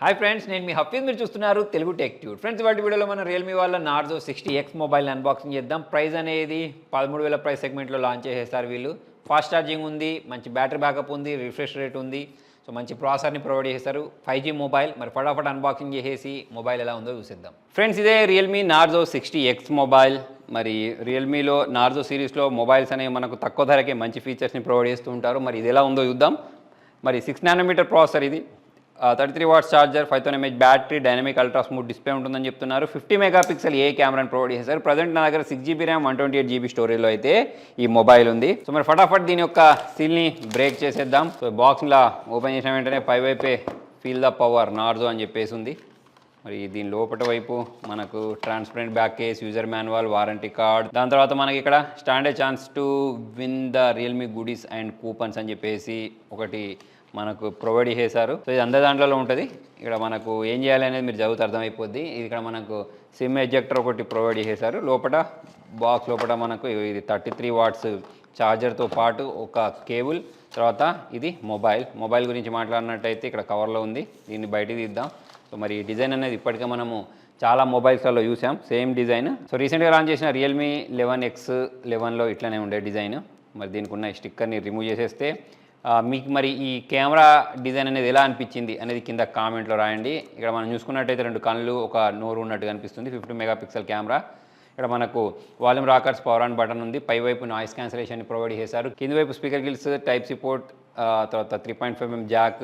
Hi friends, నేను మీ హఫీజ్. మీరు చూస్తున్నారు తెలుగు టెక్ ట్యూబ్. ఫ్రెండ్స్, వాటి వీడియోలో మనం రియల్మీ వాళ్ళ నార్జో 60x మొబైల్ అన్బాక్సింగ్ చేద్దాం. ప్రైస్ అనేది 13,000 ప్రైస్ సెగ్మెంట్లో లాంచ్ చేసేస్తారు వీళ్ళు. ఫాస్ట్ ఛార్జింగ్ ఉంది, మంచి బ్యాటరీ బ్యాకప్ ఉంది, రిఫ్రెష్ రేట్ ఉంది. సో మంచి ప్రాసెసర్ని ప్రొవైడ్ చేస్తారు. 5G mobile. మరి ఫటాఫట్ అన్బాక్సింగ్ చేసేసి మొబైల్ ఎలా ఉందో చూసేద్దాం. ఫ్రెండ్స్, ఇదే రియల్మీ నార్జో 60x మొబైల్. మరి రియల్మీలో నార్జో సిరీస్లో మొబైల్స్ అనేవి మనకు తక్కువ ధరకే మంచి ఫీచర్స్ని ప్రొవైడ్ చేస్తూ ఉంటారు. మరి ఇది ఎలా ఉందో చూద్దాం. మరి 6nm ప్రాసెసర్ ఇది, 33 watts charger, 5000 mAh battery, dynamic ultra smooth display ఉంటుందని చెప్తున్నారు. 50 మెగాపిక్సెల్ ఏ కెమెరాని ప్రొవైడ్ చేశారు. ప్రజెంట్ నా దగ్గర 6GB ర్యామ్ 128GB స్టోరేజ్లో అయితే ఈ మొబైల్ ఉంది. సో మరి ఫటాఫట్ దీని యొక్క సీల్ని బ్రేక్ చేసేద్దాం. సో బాక్స్లా ఓపెన్ చేసిన వెంటనే పైవైపే ఫీల్ ద పవర్ నార్జో అని చెప్పేసి ఉంది. మరి దీని లోపల వైపు మనకు transparent back case, user manual, warranty card, దాని తర్వాత మనకి ఇక్కడ standard chance to win the Realme goodies and coupons అని చెప్పేసి ఒకటి మనకు ప్రొవైడ్ చేశారు. సో ఇది అందరి దాంట్లో ఉంటుంది. ఇక్కడ మనకు ఏం చేయాలి అనేది మీరు చదివితే అర్థమైపోద్ది. ఇక్కడ మనకు సిమ్ ఎజెక్టర్ ఒకటి ప్రొవైడ్ చేశారు. లోపల బాక్స్ లోపల మనకు ఇది 33 వాట్స్ ఛార్జర్తో పాటు ఒక కేబుల్, తర్వాత ఇది మొబైల్ గురించి మాట్లాడినట్టయితే ఇక్కడ కవర్లో ఉంది. దీన్ని బయటికి తీద్దాం. సో మరి డిజైన్ అనేది ఇప్పటికే మనము చాలా మొబైల్స్లలో చూసాం, సేమ్ డిజైన్. సో రీసెంట్గా లాంచ్ చేసిన రియల్మీ 11X11లో ఇట్లనే ఉండే డిజైన్. మరి దీనికి ఉన్న స్టిక్కర్ని రిమూవ్ చేసేస్తే మీకు మరి ఈ కెమెరా డిజైన్ అనేది ఎలా అనిపించింది అనేది కింద కామెంట్లో రాయండి. ఇక్కడ మనం చూసుకున్నట్టయితే 2 కళ్ళు, ఒక నోరు ఉన్నట్టుగా అనిపిస్తుంది. 50 మెగాపిక్సెల్ కెమెరా. ఇక్కడ మనకు volume rockers, power on button ఉంది. పై వైపు నాయిస్ క్యాన్సిలేషన్ ప్రొవైడ్ చేశారు. కింది వైపు speaker grills, type C port, తర్వాత 3.5mm జాక్,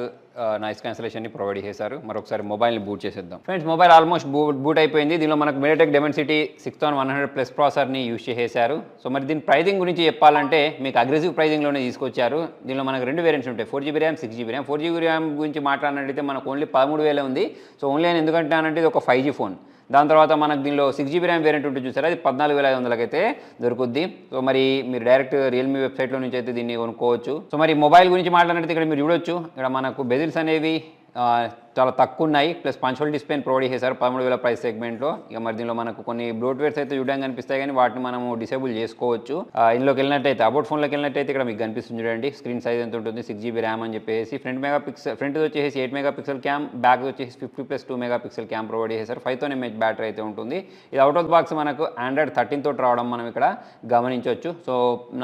నాయిస్ క్యాన్సిలేషన్ని ప్రొవైడ్ చేశారు. మరొకసారి మొబైల్ని బూట్ చేసేద్దాం. ఫ్రెండ్స్, మొబైల్ ఆల్మోస్ట్ బూట్ అయిపోయింది. దీనిలో మనకు మీడియాటెక్ డైమెన్సిటీ 6100+ ప్రాసెసర్ని యూజ్ చేశారు. సో మరి దీని ప్రైజింగ్ గురించి చెప్పాలంటే మీకు అగ్రెసివ్ ప్రైజింగ్లోనే తీసుకొచ్చారు. దీనిలో మనకు 2 వేరియంట్స్ ఉంటాయి, 4GB RAM, 6GB RAM. 4GB RAM గురించి మాట్లాడినట్టయితే మనకు ఓన్లీ 13,000 ఉంది. సో ఓన్లీ అని ఎందుకంటే ఇది ఒక 5G ఫోన్. దాని తర్వాత మనకు దీనిలో 6GB ర్యామ్ వేరియంట్ ఉంటుంది చూసారా, అది 14,500 అయితే దొరుకుద్ది. సో మరి మీరు డైరెక్ట్ రియల్మీ వెబ్సైట్లో నుంచి అయితే దీన్ని కొనుక్కోవచ్చు. సో మరి మొబైల్ గురించి మాట్లాడినట్టు ఇక్కడ మీరు చూడొచ్చు. ఇక్కడ మనకు బెజిల్స్ అనేవి చాలా తక్కువ ఉన్నాయి. ప్లస్ పంచువల్ డిస్ప్లేని ప్రొవైడ్ చేశారు 13,000 ప్రైస్ సెగ్మెంట్లో. ఇక మరి దీనిలో మనకు కొన్ని బ్లోట్వేర్స్ అయితే చూడడానికి కనిపిస్తాయి, కానీ వాటిని మనము డిసేబుల్ చేసుకోవచ్చు. ఇందులోకి వెళ్ళినట్టయితే అబౌట్ ఫోన్లోకి వెళ్ళినట్టయితే ఇక్కడ మీకు కనిపిస్తుంది చూడండి. స్క్రీన్ సైజ్ ఎంత ఉంటుంది, 6GB ర్యామ్ అని చెప్పేసి. ఫ్రంట్ వచ్చేసి 8 మెగాపిక్సెల్ క్యామ్, బ్యాక్ వచ్చేసి 50+2 మెగాపిక్సెల్ క్యామ్ ప్రొవైడ్ చేశారు. 5000 mAh బ్యాటరీ అయితే ఉంటుంది. ఇది అవుట్ ఆఫ్ బాక్స్ మనకు Android 13 తోటి రావడం మనం ఇక్కడ గమనించవచ్చు. సో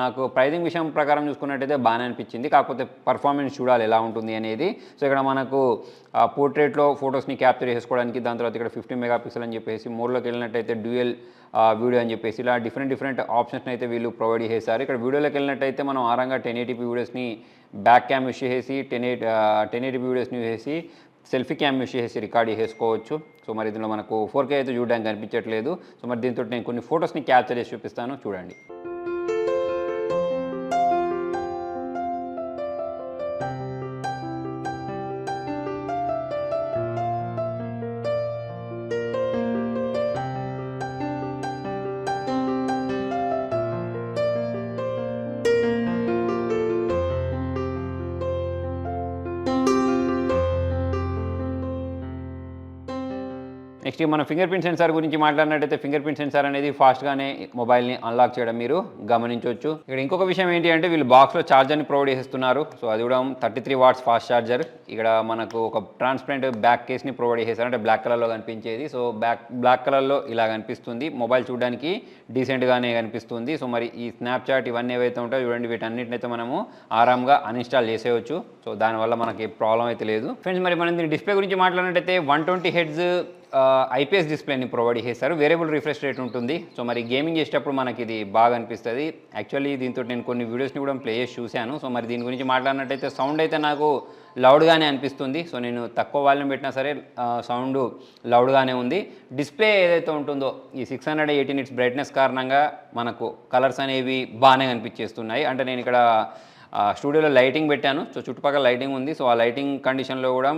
నాకు ప్రైజింగ్ విషయం ప్రకారం చూసుకున్నట్టయితే బాగానే అనిపించింది. కాకపోతే పర్ఫార్మెన్స్ చూడాలి ఎలా ఉంటుంది అనేది. సో ఇక్కడ మనకు పోర్ట్రేట్లో ఫొటోస్ని క్యాప్చర్ చేసుకోవడానికి, దాని తర్వాత ఇక్కడ 50 మెగాపిక్సెల్ అని చెప్పేసి, మోడ్లోకి వెళ్ళినట్టయితే డ్యూయల్ వీడియో అని చెప్పేసి ఇలా డిఫరెంట్ ఆప్షన్స్ అయితే వీళ్ళు ప్రొవైడ్ చేశారు. ఇక్కడ వీడియోలోకి వెళ్ళినట్టయితే మనం ఆరంగా 1080p వీడియోస్ని బ్యాక్ క్యామ్ యూస్ చేసి 1080p వీడియోస్ని యూస్ చేసి సెల్ఫీ క్యామ్ యూస్ చేసి రికార్డ్ చేసుకోవచ్చు. సో మరి దీనిలో మనకు 4K అయితే చూడడానికి కనిపించట్లేదు. సో మరి దీంతో నేను కొన్ని ఫొటోస్ని క్యాప్చర్ చేసి చూపిస్తాను, చూడండి. నెక్స్ట్ మన ఫింగర్ ప్రింట్ సెన్సార్ గురించి మాట్లాడినట్టయితే ఫింగర్ ప్రింట్ సెన్సార్ అనేది ఫాస్ట్గానే మొబైల్ని అన్లాక్ చేయడం మీరు గమనించవచ్చు. ఇక్కడ ఇంకొక విషయం ఏంటి అంటే వీళ్ళు బాక్స్లో ఛార్జర్ని ప్రొవైడ్ చేస్తున్నారు. సో అది కూడా 33 వాట్స్ ఫాస్ట్ ఛార్జర్. ఇక్కడ మనకు ఒక ట్రాన్స్పరెంట్ బ్యాక్ కేస్ని ప్రొవైడ్ చేశారు, అంటే బ్లాక్ కలర్లో కనిపించేది. సో బ్లాక్ కలర్లో ఇలా కనిపిస్తుంది. మొబైల్ చూడడానికి డీసెంట్గానే కనిపిస్తుంది. సో మరి ఈ స్నాప్చాట్ ఇవన్నీ ఏవైతే ఉంటాయో చూడండి, వీటన్నిటినైతే మనము ఆరాంగా అన్ఇన్స్టాల్ చేసేయచ్చు. సో దానివల్ల మనకి ప్రాబ్లం అయితే లేదు. ఫ్రెండ్స్, మరి మనం దీని డిస్ప్లే గురించి మాట్లాడినట్టయితే 120 Hz IPS డిస్ప్లేని ప్రొవైడ్ చేశారు. వేరియబుల్ రిఫ్రెష్ రేట్ ఉంటుంది. సో మరి గేమింగ్ చేసేటప్పుడు మనకి ఇది బాగా అనిపిస్తుంది. యాక్చువల్లీ దీంతో నేను కొన్ని వీడియోస్ని కూడా ప్లే చేసి చూశాను. సో మరి దీని గురించి మాట్లాడినట్టయితే సౌండ్ అయితే నాకు లౌడ్గానే అనిపిస్తుంది. సో నేను తక్కువ వాల్యూమ్ పెట్టినా సరే సౌండ్ లౌడ్గానే ఉంది. డిస్ప్లే ఏదైతే ఉంటుందో ఈ 618 nits బ్రైట్నెస్ కారణంగా మనకు కలర్స్ అనేవి బాగానే కనిపించేస్తున్నాయి. అంటే నేను ఇక్కడ స్టూడియోలో లైటింగ్ పెట్టాను. సో చుట్టుపక్కల లైటింగ్ ఉంది. సో ఆ లైటింగ్ కండిషన్లో కూడా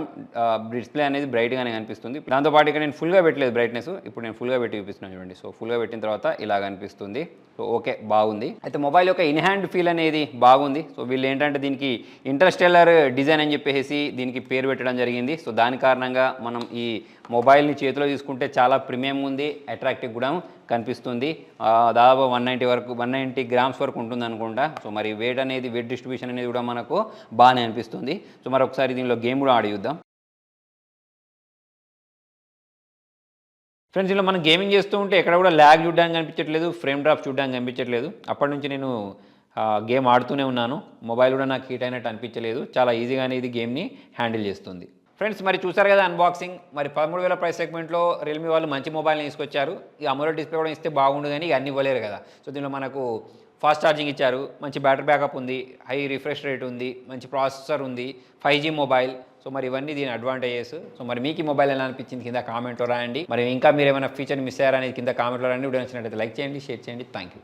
డిస్ప్లే అనేది బ్రైట్గానే కనిపిస్తుంది. దాంతోపాటు ఇక్కడ నేను ఫుల్గా పెట్టలేదు బ్రైట్నెస్, ఇప్పుడు నేను ఫుల్గా పెట్టి చూపిస్తున్నాను చూడండి. సో ఫుల్గా పెట్టిన తర్వాత ఇలా కనిపిస్తుంది. సో ఓకే, బాగుంది. అయితే మొబైల్ యొక్క ఇన్ హ్యాండ్ ఫీల్ అనేది బాగుంది. సో వీళ్ళు ఏంటంటే దీనికి ఇంటర్స్టెల్లర్ డిజైన్ అని చెప్పేసి దీనికి పేరు పెట్టడం జరిగింది. సో దాని కారణంగా మనం ఈ మొబైల్ని చేతిలో తీసుకుంటే చాలా ప్రీమియం ఉంది, అట్రాక్టివ్ కూడా కనిపిస్తుంది. దాదాపు 190 గ్రామ్స్ వరకు ఉంటుంది అనుకుంటా. సో మరి వెయిట్ డిస్ట్రిబ్యూషన్ అనేది కూడా మనకు బాగానే అనిపిస్తుంది. సో మరి ఒకసారి దీనిలో గేమ్ కూడా ఆడి చూద్దాం. ఫ్రెండ్స్ ఇలా మనం గేమింగ్ చేస్తూ ఉంటే ఎక్కడ కూడా ల్యాగ్ చూడడానికి కనిపించట్లేదు, ఫ్రేమ్ డ్రాప్ చూడడానికి కనిపించట్లేదు. అప్పటి నుంచి నేను గేమ్ ఆడుతూనే ఉన్నాను. మొబైల్ కూడా నాకు హీట్ అయినట్టు అనిపించలేదు. చాలా ఈజీగానే ఇది గేమ్ని హ్యాండిల్ చేస్తుంది. ఫ్రెండ్స్ మరి చూసారు కదా అన్బాక్సింగ్. మరి 13,000 ప్రైస్ సెగ్మెంట్లో రియల్మీ వాళ్ళు మంచి మొబైల్ని తీసుకొచ్చారు. ఈ అమోలెడ్ డిస్ప్లే కూడా ఇస్తే బాగుండు కానీ ఇక అన్ని ఇవ్వలేరు కదా. సో దీనిలో మనకు ఫాస్ట్ ఛార్జింగ్ ఇచ్చారు, మంచి బ్యాటరీ బ్యాకప్ ఉంది, హై రిఫ్రెష్ రేట్ ఉంది, మంచి ప్రాసెసర్ ఉంది, 5G మొబైల్. సో మరి ఇవన్నీ దీని అడ్వాంటేజెస్. సో మరి మీకు ఈ మొబైల్ ఎలా అనిపించింది కింద కామెంట్లో రాయండి. మరి ఇంకా మీరు ఏమైనా ఫీచర్ మిస్ అయ్యారనేది కింద కామెంట్లో రాయండి. వీడియో నచ్చినట్లయితే లైక్ చేయండి, షేర్ చేయండి. Thank you.